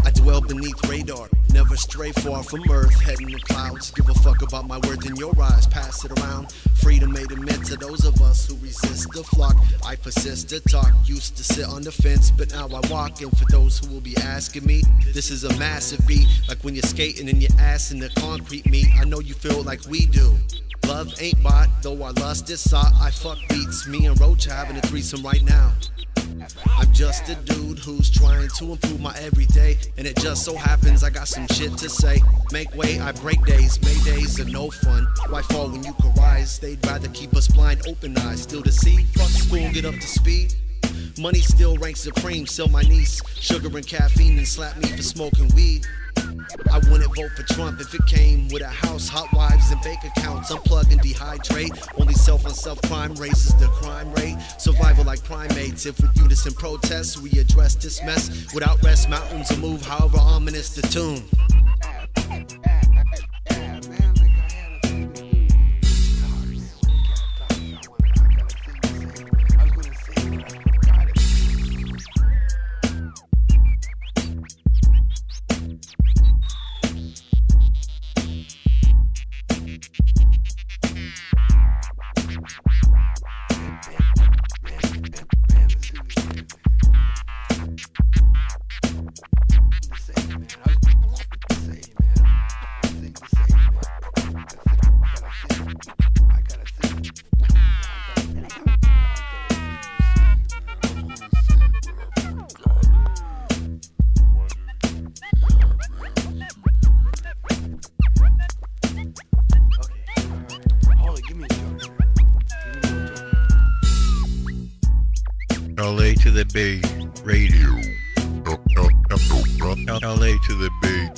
I dwell beneath radar, never stray far from earth, heading to clouds. Give a fuck about my words in your eyes, pass it around. Freedom made it meant to those of us who resist the flock. I persist to talk, used to sit on the fence, but now I walk. And for those who will be asking me, this is a massive beat, like when you're skating and your ass in the concrete meet. I know you feel like we do. Love ain't bought, though our lust is sought. I fuck beats, me and Roach are having a threesome right now. I'm just a dude who's trying to improve my everyday, and it just so happens I got some shit to say. Make way, I break days, Maydays are no fun. Why fall when you can rise? They'd rather keep us blind, open eyes. Still to see, fuck school, get up to speed. Money still ranks supreme, sell my niece sugar and caffeine and slap me for smoking weed. I wouldn't vote for Trump if it came with a house, hot wives, and bank accounts. Unplug and dehydrate. Only self-on-self crime raises the crime rate. Survival like primates. If we do this in protest, we address this mess without rest. Mountains will move, however ominous the tune. LA to the Bay Radio. LA to the Bay.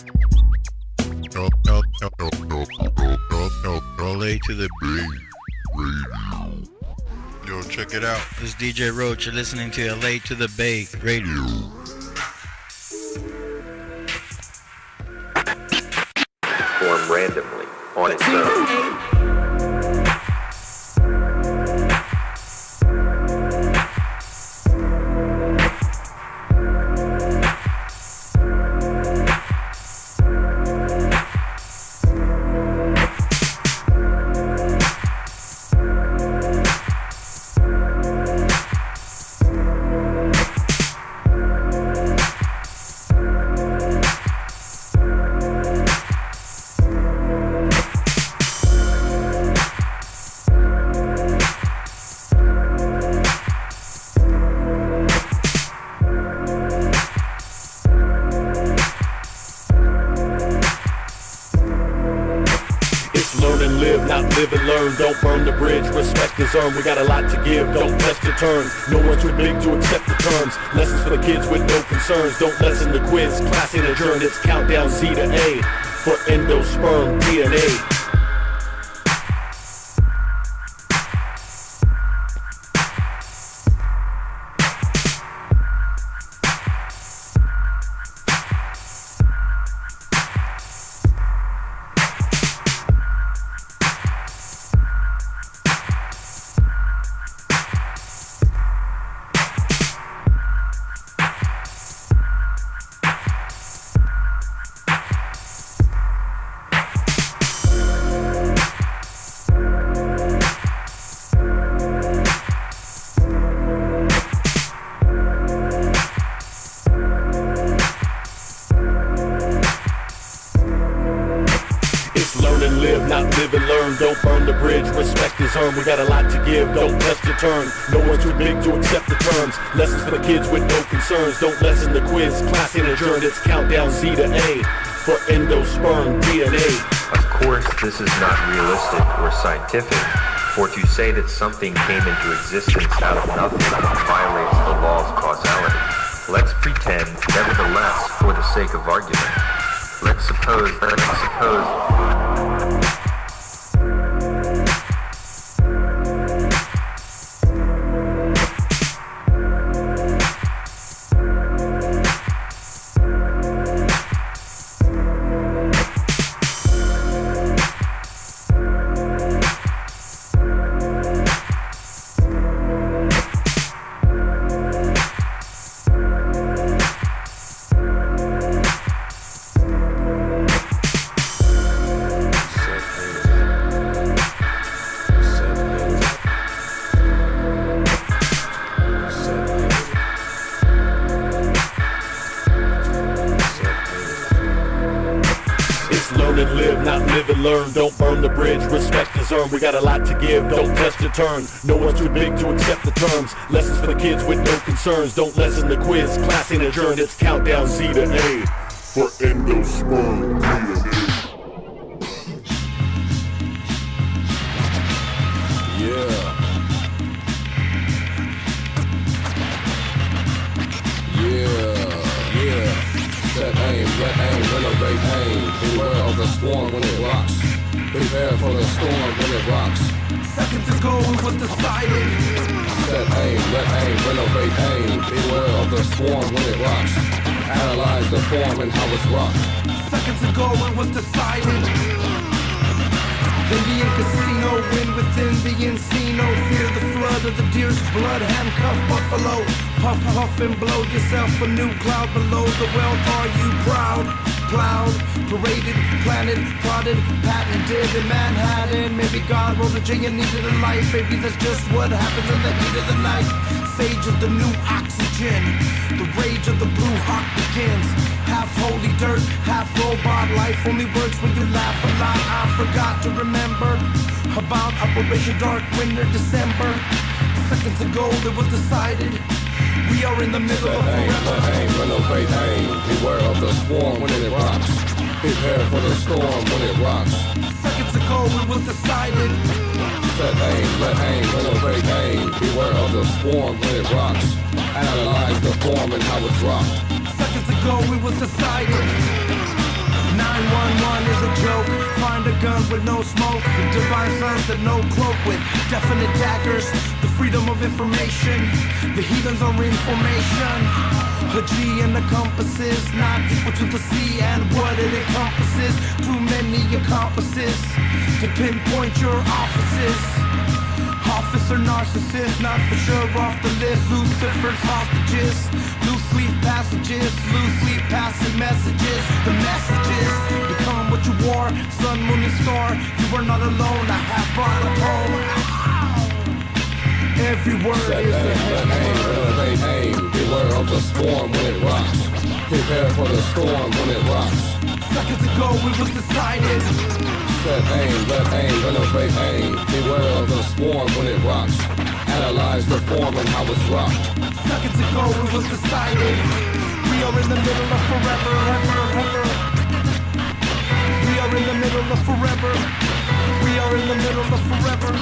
LA to the Bay Radio. Yo, check it out. This is DJ Roach. You're listening to LA to the Bay Radio. Form randomly on its own. Live and learn, don't burn the bridge, respect is earned. We got a lot to give, don't test your turn. No one's too big to accept the terms. Lessons for the kids with no concerns. Don't lessen the quiz, class ain't adjourned. It's countdown Z to A for endosperm DNA. Live and learn, don't burn the bridge, respect is earned. We got a lot to give, don't test your turn. No one's too big to accept the terms. Lessons for the kids with no concerns. Don't lessen the quiz, class ain't adjourned. It's countdown Z to A for endosperm DNA. Of course, this is not realistic or scientific, for to say that something came into existence out of nothing violates the law of causality. Let's pretend, nevertheless, for the sake of argument. Let's suppose and learn, don't burn the bridge. Respect is earned, we got a lot to give. Don't test your turn, no one's too big to accept the terms. Lessons for the kids with no concerns. Don't lessen the quiz, class ain't adjourned. It's countdown Z to A for endosperm DNA. Yeah. Set aim, let aim, renovate aim. Beware of the swarm when it rocks. Prepare for the storm when it rocks. Seconds ago it was decided. Set aim, let aim, renovate aim. Beware of the swarm when it rocks. Analyze the form and how it's rocked. Seconds ago it was decided. Indian casino, win within the encino. Fear the flood of the deer's blood. Handcuffed buffalo. Puff, puff and blow yourself a new cloud below the wealth. Are you proud? Plowed, paraded, planted, prodded, patented in Manhattan. Maybe God rolled a J and needed a light. Maybe that's just what happens in the heat of the night. Sage of the new oxygen. The rage of the blue hawk begins. Half holy dirt, half robot life. Only works when you laugh a lot. I forgot to remember about Operation Dark Winter December. Seconds ago it was decided. We are in the middle of forever. Aim, renovate aim. Beware of the swarm when it rocks. Prepare for the storm when it rocks. Seconds ago it was decided. Set aim, let aim, renovate aim. Beware of the swarm when it rocks. Analyze the form and how it's rocked. Seconds ago it was decided. 911 is a joke. Find a gun with no smoke. Divine sons that no cloak with definite daggers. The freedom of information. The heathens are in formation. A G and the compass is not equal to the C and what it encompasses. Too many accomplices to pinpoint your offices. Officer narcissist, not for sure off the list. Lucifer's hostages, loose sleep passages, loose sleep passing messages. The messages become what you are. Sun, moon, and star. You are not alone. I have brought a poem. Every word Set is aim, a let aim, renovate aim. Beware of the storm when it rocks. Prepare for the storm when it rocks. Seconds ago it was decided. Set aim, let aim, renovate aim. Beware of the swarm when it rocks. Analyze the form and how it's rocked. Seconds ago it was decided. We are in the middle of forever, ever, ever. We are in the middle of forever. We are in the middle of forever.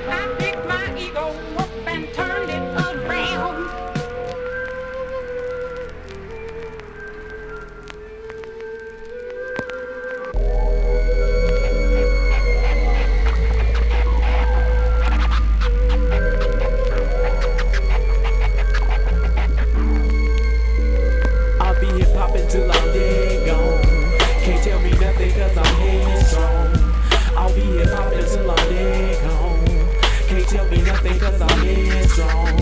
I picked my ego up and turned it around. I'll be here poppin' till I'm dead gone. Can't tell me nothing cause I'm headstrong. I'll be here poppin' till I'm dead gone. Can't tell me nothing cause I'm headstrong.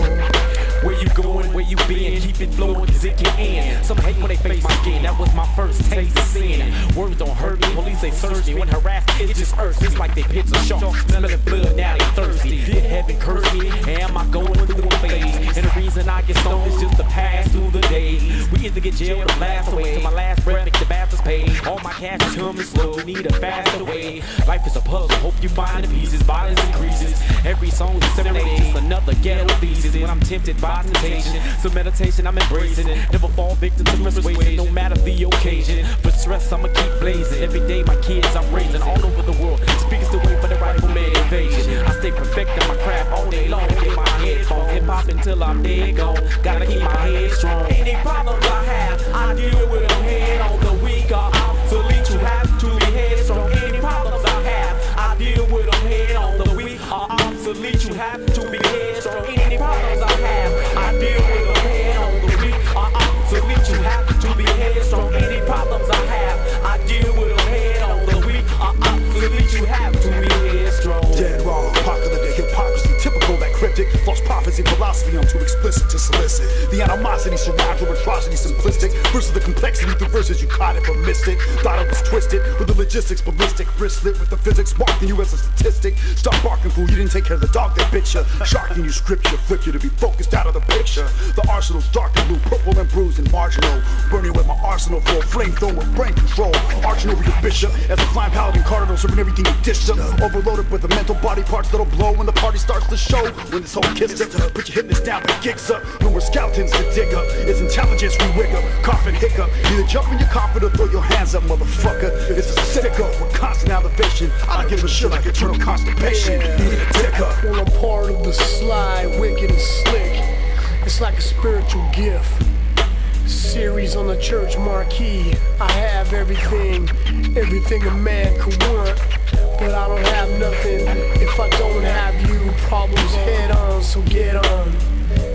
Where you going, where you been, keep it flowing cause it can end. Some hate when they face my skin, that was my first taste of sin. Words don't hurt me, police they search me. When harassed, it just hurts, it's like they pits a shark. Smelling blood, now they thirsty. Did heaven curse me, am I going through a phase? And the reason I get stoned is just to pass through the days. We either get jailed or blast away. Till my last breath, make the bastards pay. All my cash is coming slow, need a faster way. Life is a puzzle, hope you find the pieces, violence increases. Every song is serenade, just another ghetto thesis. When I'm tempted by temptation, so meditation I'm embracing it. Never fall victim to persuasion, no matter the occasion. But stress I'ma keep blazing. Every day my kids I'm raising all over the world. Speakers to wait for the rifleman invasion. I stay perfecting my craft all day long. Get my headphones, hip hop until I'm dead gone. Gotta keep my head strong. Any problems I have, I deal with them head on. The weak are obsolete, you have to be headstrong. Any problems I have, I deal with them head on. The weak are obsolete, you have to be headstrong. Any problems I have, I deal with them head on. The weak are obsolete, you have to be headstrong. Any problems I have, I deal with them head on. The weak are obsolete, you have to be headstrong. Dead raw, apocalyptic hypocrisy, typical that cryptic. false prophecy, philosophy, I'm too explicit to solicit. The animosity surrounds with atrocity, simplistic versus the complexity through verses you caught it but missed it. Thought it was twisted with the logistics, ballistic, wristlet with the physics, marking you as a statistic. Stop barking, fool, you didn't take care of the dog that bit ya. Sharking you, scripture, flip you to be focused out of the picture. The arsenal's dark and blue, purple and bruised and marginal. Burning with my arsenal full, flamethrower with brain control. Arching over your bishop as a flying paladin cardinal, serving everything you dished up. Overloaded with the mental body parts that'll blow when the party starts to show. When this whole kissed up, put your hypnotist down, the gigs up. No more skeletons to dig up. It's intelligence we wig up, cough and hiccup. Either jump in your coffin or throw your hands up, motherfucker. It's a stick up with constant elevation. I don't give a shit like eternal constipation. You need a tick up. When I'm part of the sly, wicked and slick, it's like a spiritual gift. Series on the church marquee. I have everything a man could want, but I don't have nothing if I don't have you. Problems head on, so get on.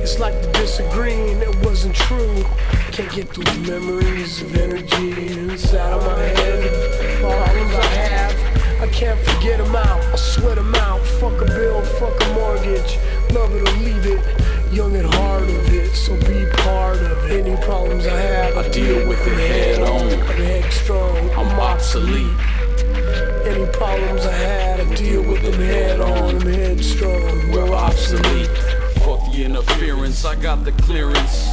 It's like the disagreeing, it wasn't true. Can't get those memories of energy inside of my head. Problems I have, I can't forget them out. I sweat them out. Fuck a bill, fuck a mortgage. Love it or leave it. Young at heart of it, so be part of it. Any problems I have, I deal with them head on. I'm headstrong, I'm obsolete. Any problems I had, I deal with them head on. I'm headstrong, we're obsolete. Fuck the interference, I got the clearance.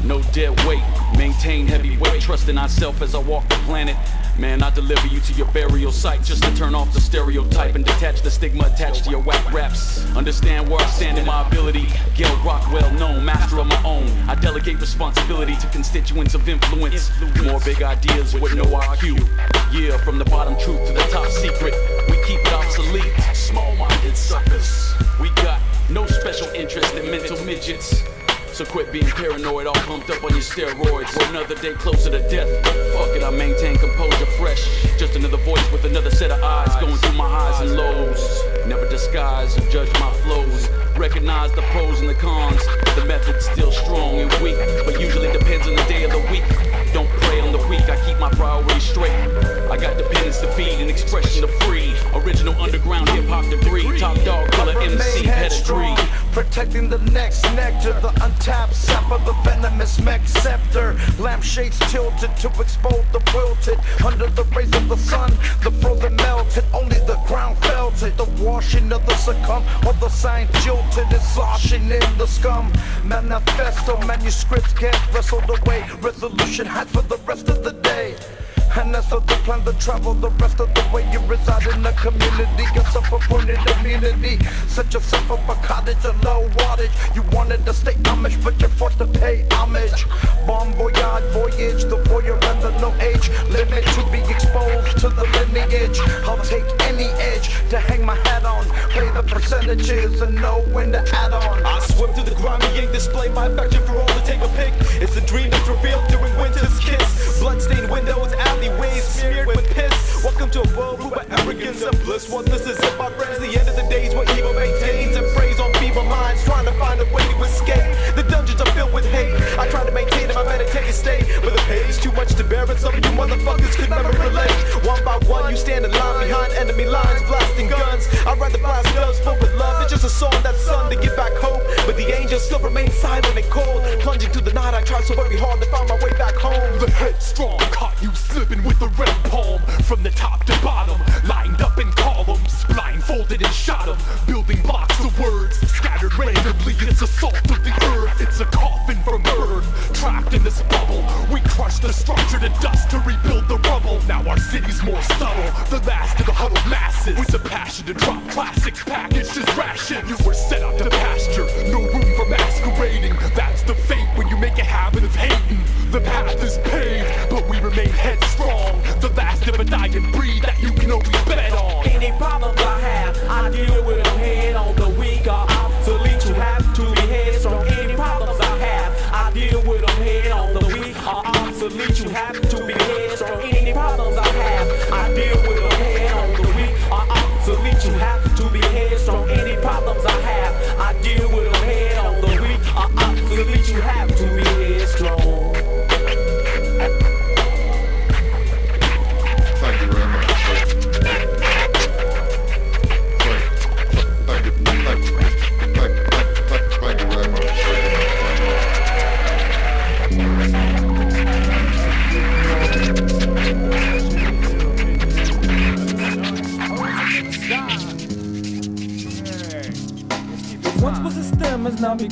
No dead weight, maintain heavy weight. Trust in ourself as I walk the planet. Man, I deliver you to your burial site just to turn off the stereotype and detach the stigma attached to your whack raps. Understand where I stand in my ability. Gail Rock, well known, master of my own. I delegate responsibility to constituents of influence. More big ideas with no IQ. Yeah, from the bottom truth to the top secret. We keep it obsolete. Small-minded suckers. We got no special interest in mental midgets. So quit being paranoid, all pumped up on your steroids. We're another day closer to death. Fuck it, I maintain composure fresh. Just another voice with another set of eyes, going through my highs and lows. Never disguise or judge my flows. Recognize the pros and the cons. The method's still strong and weak, but usually depends on the day of the week. Don't prey on the weak, I keep my priorities straight. I got dependence to feed and expression to free. Original underground hip-hop degree. Top dog, killer MC pedigree. Protecting the next nectar, the untapped sap of the venomous mech scepter. Lampshades tilted to expose the wilted. Under the rays of the sun, the frozen melted. Only the ground felt it. The washing of the succumb, or the sign jilted is sloshing in the scum. Manifesto manuscripts get wrestled away. Resolution had for the rest of the day. And that's how the plan to travel the rest of the way. You reside in the community, yourself appointed immunity. Set yourself up a cottage, a low wattage. You wanted to stay Amish, but you're forced to pay homage. Bon voyage, voyage, the voyeur and the no age limit to be exposed to the lineage. I'll take any edge to hang my hat on. Play the percentages and know when to add on. I swim through the grimy ink, display my affection for all to take a pic. It's a dream that's revealed during winter's kiss. Bloodstained windows, alleyways smeared with piss. Welcome to a world full of arrogance and bliss. What this is about, friends, the end of the days where evil maintains and preys on feeble minds, trying to find a way to escape. The dungeons are filled with hate. I try to maintain in my meditative state, but the pain's too much to bear, and some of you motherfuckers could never relate. One by one, you stand in line behind enemy lines, blasting guns. I'd rather blast guns filled with love. It's just a song that's sung to give back hope, but the angels still remain silent and cold. Plunging through the night, I try so very hard to find my way back home. The headstrong caught you slipping with the red palm. From the top to bottom, lined up in columns, blindfolded and shot 'em. Building blocks of words, scattered randomly. It's a salt of the earth, it's a coffin from earth. Trapped in this bubble, we crush the structure to dust to rebuild the rubble. Now our city's more subtle, the last of the huddled masses. With the passion to drop classics packaged as ration. You were set out to pasture, no room for masquerading. That's the fate when you make a habit of hating. The path is paved, but we remain headstrong. The last of a dying breed that you can always bet on. Any problems I have, I deal with them head on. The weak are obsolete, you have to be headstrong. Any problems I have, I deal with them head on. The weak are obsolete, you have to be headstrong. Any problems I have, I deal with them head on. The weak are obsolete, you have to be headstrong. Any problems I have, I deal with them head on.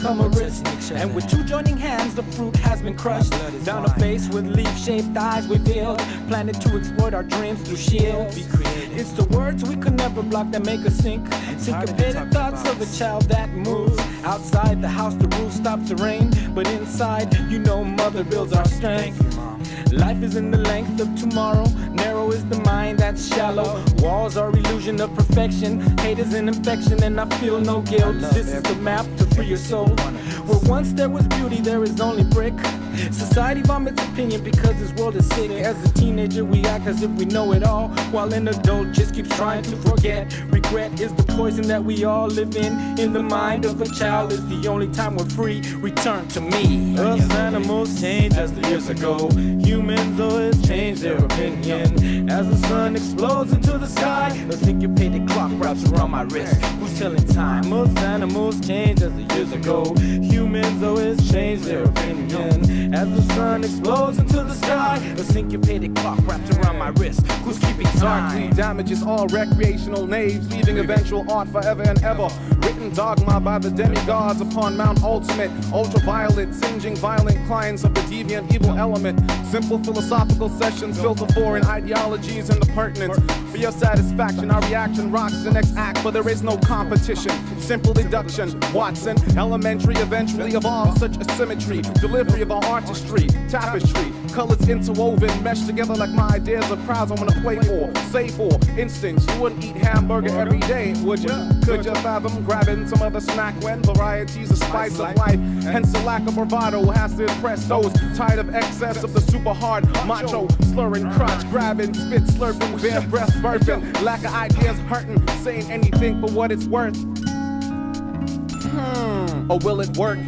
become a risk. And with 2 joining hands, the fruit has been crushed. Down a face with leaf-shaped eyes we build, planted to exploit our dreams through shields. It's the words we could never block that make us sink. Syncopated thoughts of a child that moves. Outside the house, the roof stops the rain, but inside, you know, mother builds our strength. Life is in the length of tomorrow. Narrow is the mind that's shallow. Walls are illusion of perfection. Hate is an infection and I feel no guilt. This is the map to free your soul. Where once there was beauty, there is only brick. Society vomits opinion because this world is sick. As a teenager, we act as if we know it all, while an adult just keeps trying to forget. Regret is the poison that we all live in. In the mind of a child is the only time we're free. Return to me. Us animals change as the years ago. Humans always change their opinion. As the sun explodes into the sky, a syncopated clock wraps around my wrist. Who's telling time? Most animals change as the years ago. Humans always change their opinion. As the sun explodes into the sky, a syncopated clock wraps around my wrist. Who's keeping time? Damages all recreational knaves, leaving eventual art forever and ever. Written dogma by the demigods upon Mount Ultimate. Ultraviolet, singeing violent clients of the deviant evil element. Simple philosophical sessions, filter for in ideologies and the pertinence. For your satisfaction, our reaction rocks the next act, but there is no competition. Simple deduction, Watson. Elementary eventually evolves such asymmetry. Delivery of our artistry, tapestry. Colors interwoven, meshed together like my ideas of crowds I wanna play for. Save for instance, you wouldn't eat hamburger every day, would you? Could you fathom grabbing some other snack when varieties of spice of life? Hence the lack of bravado has to impress those tired of excess of the super hard macho. Slurring, crotch grabbing, spit slurping, bare breath burping. Lack of ideas hurting, saying anything for what it's worth. Or will it work?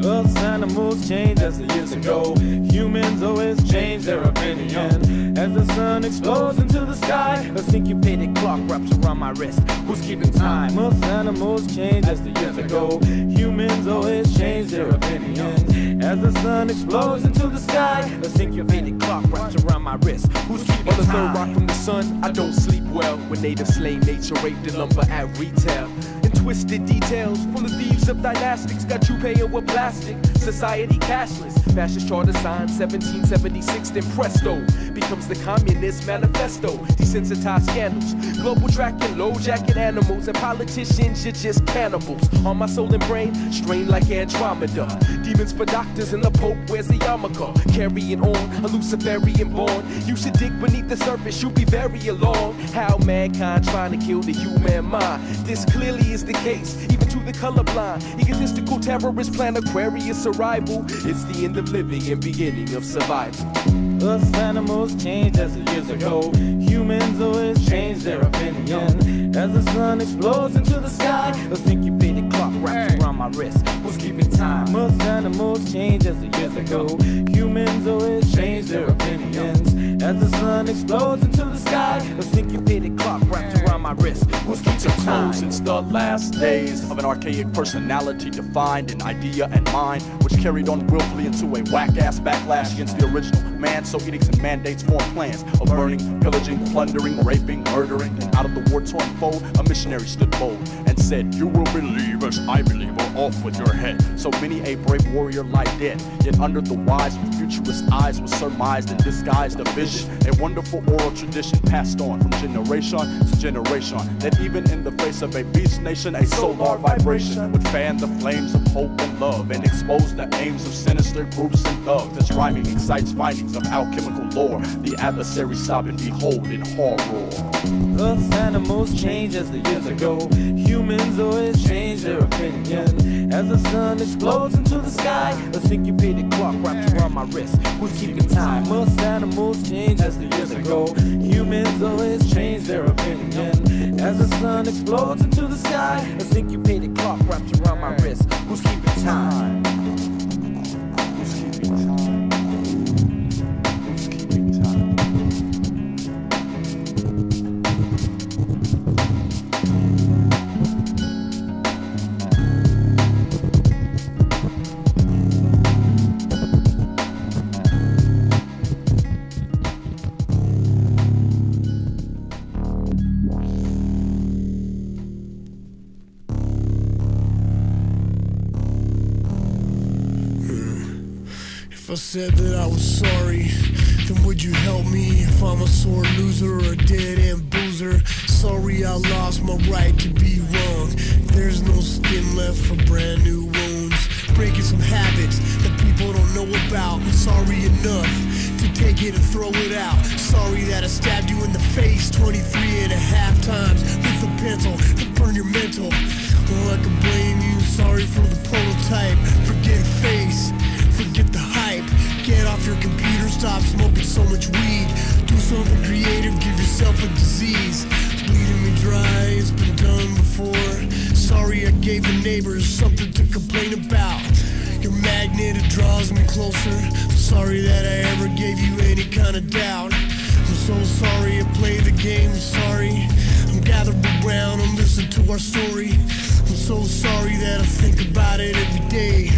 Us animals change as the years ago. Humans always change their opinion. As the sun explodes into the sky, a syncopated clock wraps around my wrist. Who's keeping time? Us animals change as the years ago. Humans always change their opinion. As the sun explodes into the sky, a syncopated clock wraps around my wrist. Who's keeping On the time? third rock from the sun, I don't sleep well. When native slave nature raped and lumber at retail. And twisted details from the thieves of dynastics got you paying with plastic. Society cashless. Fascist charter signed 1776, then presto becomes the communist manifesto. Desensitized scandals, global tracking, low jacket animals, and politicians, you're just cannibals. On my soul and brain, strained like Andromeda. Demons for doctors and the Pope wears a yarmulke. Carrying on, a Luciferian born. You should dig beneath the surface, you'll be very alarmed. How mankind trying to kill the human mind. This clearly is the case, even to the colorblind. Egotistical terrorists plan Aquarius arrival. It's the end of living and beginning of survival. Us animals change as the years ago. Humans always change their opinion. As the sun explodes into the sky, a syncopated clock wraps around my wrist. Who's keeping time? Us animals change as the years ago. Humans always change their opinions. As the sun explodes into the sky, a syncopated clock wraps around my wrist. Who's keeping time? Since the last days of an archaic personality defined in idea and mind, which carried on willfully into a whack-ass backlash against the original man. So edicts and mandates form plans of burning, pillaging, plundering, raping, murdering. And out of the war-torn foe, a missionary stood bold and said, "You will believe as I believe, or off with your head." So many a brave warrior lie dead, yet under the wise futurist eyes was surmised and disguised a vision, a wonderful oral tradition passed on from generation to generation, that even in the face of a beast nation, a solar vibration would fan the flames of hope and love and expose the aims of sinister groups and thugs. As rhyming excites findings of alchemical lore, the adversary stop and behold in horror. Us animals change as the years ago. Humans always change their opinion. As the sun explodes into the sky, a syncopated clock wraps around my wrist. Who's keeping time? Us animals change as the years ago. Humans always change their opinion. As the sun explodes into the sky, a syncopated clock wraps around my wrist. Who's keeping time? Who's keeping time? Who's keeping time? If I said that I was sorry, then would you help me? If I'm a sore loser or a dead-end boozer, sorry I lost my right to be wrong. There's no skin left for brand new wounds. Breaking some habits that people don't know about. I'm sorry enough to take it and throw it out. Sorry that I stabbed you in the face 23 and a half times with a pencil to burn your mental. Well, I can blame you. Sorry for the prototype. Forget face, forget the hype. Get off your computer, stop smoking so much weed. Do something creative, give yourself a disease. Bleeding me dry, it's been done before. Sorry I gave the neighbors something to complain about. Your magnet, it draws me closer. I'm sorry that I ever gave you any kind of doubt. I'm so sorry I played the game, I'm sorry. I'm gathered around and listen to our story. I'm so sorry that I think about it every day,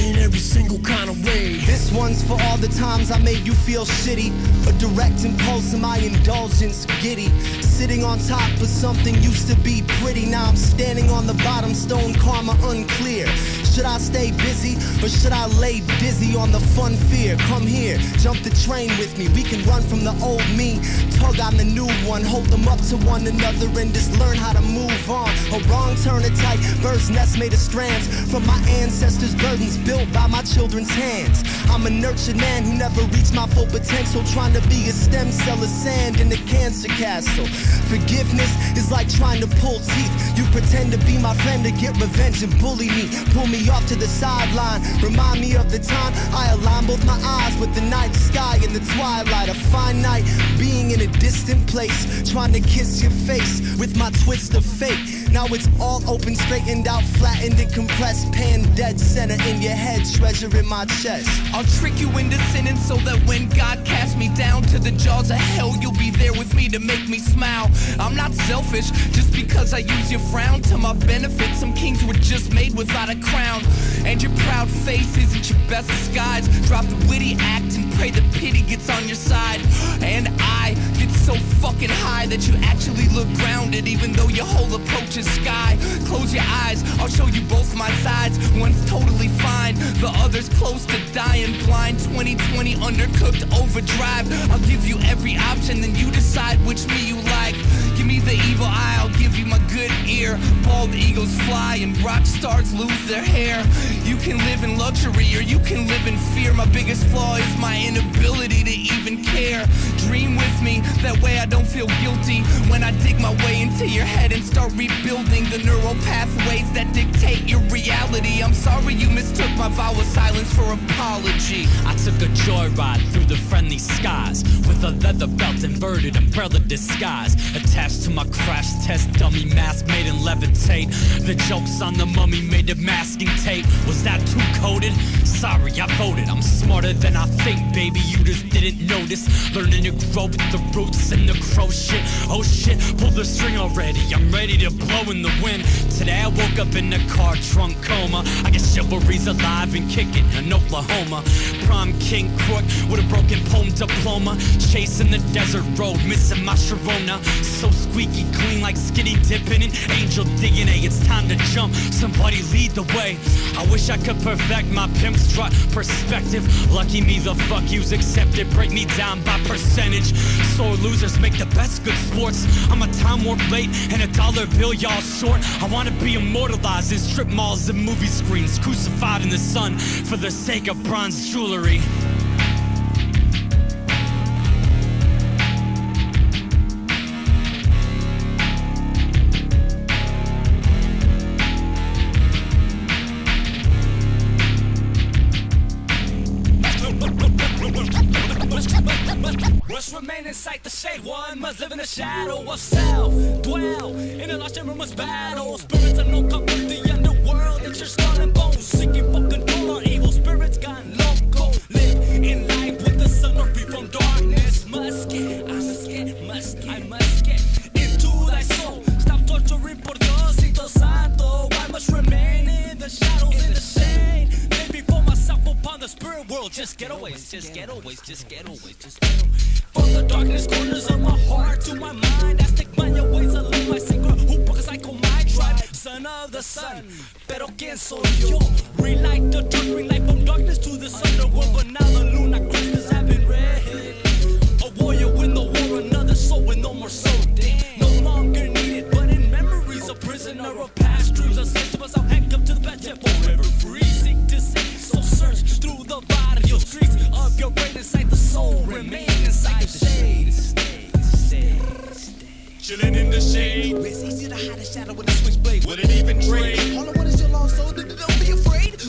in every single kind of way. This one's for all the times I made you feel shitty. A direct impulse of my indulgence, giddy. Sitting on top of something used to be pretty. Now I'm standing on the bottom, stone karma unclear. Should I stay busy or should I lay dizzy on the fun fear? Come here, jump the train with me. We can run from the old me. Tug on the new one, hold them up to one another and just learn how to move on. A wrong turn, a tight bird's nest made of strands from my ancestors' burdens built by my children's hands. I'm a nurtured man who never reached my full potential, trying to be a stem cell of sand in a cancer castle. Forgiveness is like trying to pull teeth. You pretend to be my friend to get revenge and bully me. Pull me off to the sideline, remind me of the time I aligned both my eyes with the night sky in the twilight. A fine night, being in a distant place, trying to kiss your face with my twist of fate. Now it's all open, straightened out, flattened and compressed, pan dead center in your head, treasure in my chest. I'll trick you into sinning so that when God casts me down to the jaws of hell, you'll be there with me to make me smile. I'm not selfish, just because I use your frown to my benefit. Some kings were just made without a crown, and your proud face isn't your best disguise. Drop the witty act and pray that pity gets on your side. And I get so fucking high that you actually look grounded, even though your whole approach is sky. Close your eyes, I'll show you both my sides. One's totally fine, the other's close to dying blind. 2020 undercooked overdrive. I'll give you every option, then you decide which me you like. Give me the evil eye, I'll give you my good ear. Bald eagles fly and rock stars lose their hair. You can live in luxury or you can live in fear. My biggest flaw is my inability to even care. Dream with me, that way I don't feel guilty when I dig my way into your head and start rebuilding the neural pathways that dictate your reality. I'm sorry you mistook my vow of silence for apology. I took a joyride through the friendly skies with a leather belt, inverted umbrella disguise attached to my crash test dummy mask made in levitate. The jokes on the mummy made of masking tape. Was that too coded? Sorry, I voted. I'm smarter than I think, baby. You just didn't notice. Learning to grow with the roots and the crow shit. Oh shit, pull the string already. I'm ready to blow in the wind. Today I woke up in a car trunk coma. I guess chivalry's alive and kicking in Oklahoma. Prom king crook with a broken poem diploma. Chasing the desert road, missing my Sharona. So squeaky clean like skinny dipping in angel DNA. It's time to jump, somebody lead the way. I wish I could perfect my pimp strut perspective. Lucky me, the fuck yous accepted. Break me down by percentage. Sore losers make the best good sports. I'm a time warp late and a dollar bill y'all short. I wanna be immortalized in strip malls and movie screens, crucified in the sun for the sake of bronze jewelry. Must remain in sight, the shade one must live in the shadow of self. Dwell in the lost chamber, must battle. Spirits are no cup of the underworld. It's your skull and bones, seeking for control on evil spirits gone loco. Live in light with the sun or free from darkness. Must get, I must get into thy soul. Stop torturing por Diosito Santo. I must remain in the shadows, in the shade. Lay before myself upon the spirit world. just getaways, just getaways, just getaways, just getaways. From the darkness corners of my heart to my mind, I stick my ways, I live my secret hoop because I call my tribe. Son of the sun, pero quien soy yo? Relight the truth, bring light from darkness to this underworld, but now the luna cracks 'cause I've been red. A warrior win the war, another soul with no more soul. No longer needed, but in memories, a prisoner of past dreams. I say to myself, heck up to the best, yet forever free. Seek to see, so search through the barrio streets of your brain inside the soul. Remain inside the shade. Chillin' in the shade. It's easy to hide a shadow with a switchblade. Would it even trade? All I want is your lost soul, don't be afraid.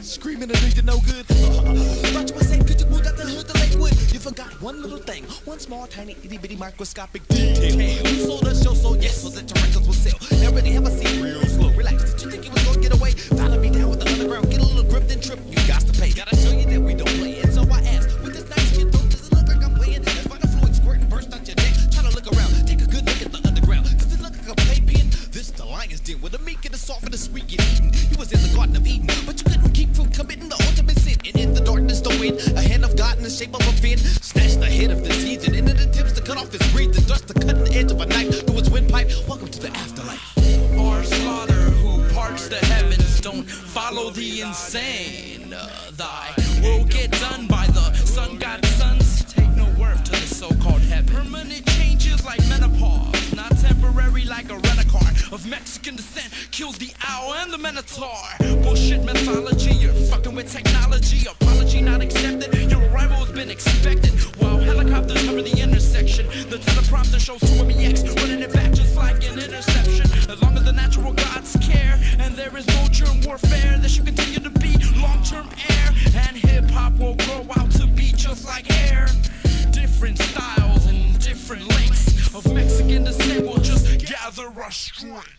Screaming and leading no good. Thought you were safe, could you move out the hood to Lakewood? You forgot one little thing, one small, tiny, itty bitty microscopic detail. You sold us your soul, yes, so that your records will sell. Never really have a seat real slow. Relax, did you think you was gonna get away? Follow me down with the underground, get a little grip, then trip. You got to pay. Gotta show you that we don't play it. So I ask, with this nice kid, does it look like I'm playing? That's why the fluid squirting burst out your neck. Try to look around, take a good look at the underground. Does it look like a playpen? This the lion's den, where the meat and the soft and the sweet get eaten. You was in the Garden of Eden, but you couldn't keep from committing the ultimate sin. And in the darkness, the wind, a hand of God in the shape of a fin, snatched the head of the season in an attempt to cut off his breathing, thus the cutting edge of a knife through its windpipe. Welcome to the afterlife. Or slaughter who parts the heavens, don't follow the insane. Thy will get done by the sun god sons. Take no worth to the so-called heaven. Permanent changes like menopause, not temporary like a rent-a-car. Of Mexican descent kills the owl and the minotaur. Bullshit mythology, you're fucking with technology. Apology not accepted, your arrival has been expected. While helicopters hover the intersection, the teleprompter shows 2MEX running it back just like an interception. As long as the natural gods care and there is no germ warfare, there should continue to be long-term air, and hip-hop will grow out to be just like hair. Different styles and different lengths of Mexican descent will just gather our strength.